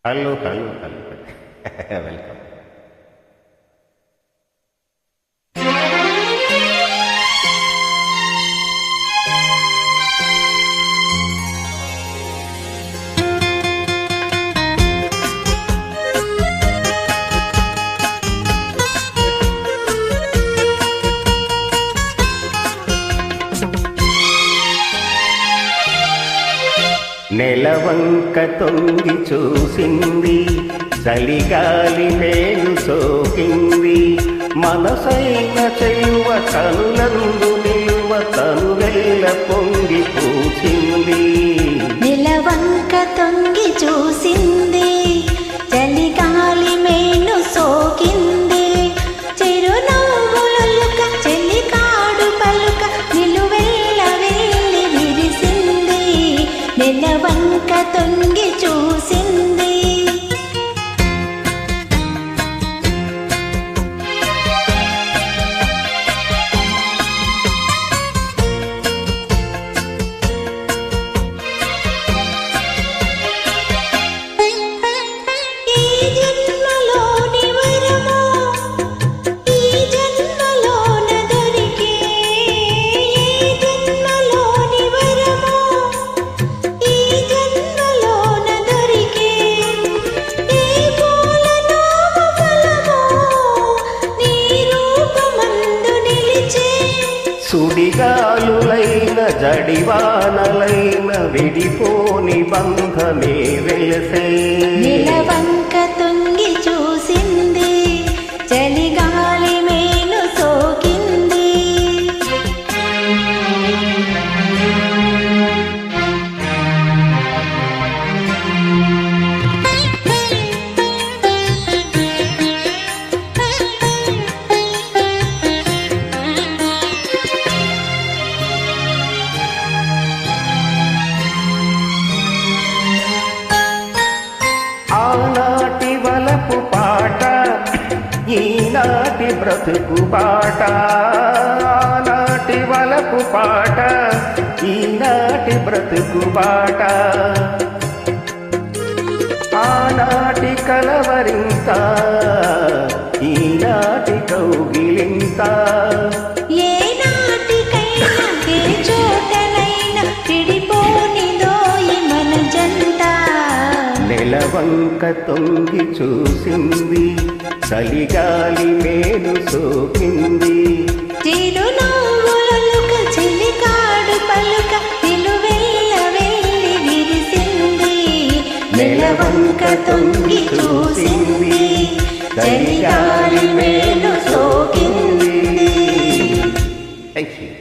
Hello hello hello welcome. నెలవంక తొంగి చూసింది, చలిగాలి మేలు సోకింది, మనసైన చెలువ కనులందు నిలువ తనువెల్ల పొంగి పూచింది. నెలవంక తొంగి చూసింది, చలిగాలి మేలు సోకింది, చిరునవ్వులొలుక చెలికాడు పలుక నిలువెల్ల వెళ్ళి విరిసింది. నెలవంక తొంగి చూసింది. సుడిగాలులైన జడివానలైన విడిపోని బంధమే వెలసే. నెలవంక తొంగి చూసింది, చలిగాలి మేలు సోకింది. ఆనాటి వలపు పాట, ఈనాటి బ్రతుకు బాట. ఆనాటి వలపు పాట, ఈనాటి బ్రతుకు బాట. ఆనాటి కలవరింత, ఈనాటి కౌగిలింత. నెలవంక తొంగి చూసింది, చలిగాలి మేలు సోకింది, చిరునవ్వులొలుక చెలికాడు పలుక నిలువెల్ల వెళ్ళి విరిసింది. నెలవంక తొంగి చూసింది, చలిగాలి మేలు సోకింది. Thank you.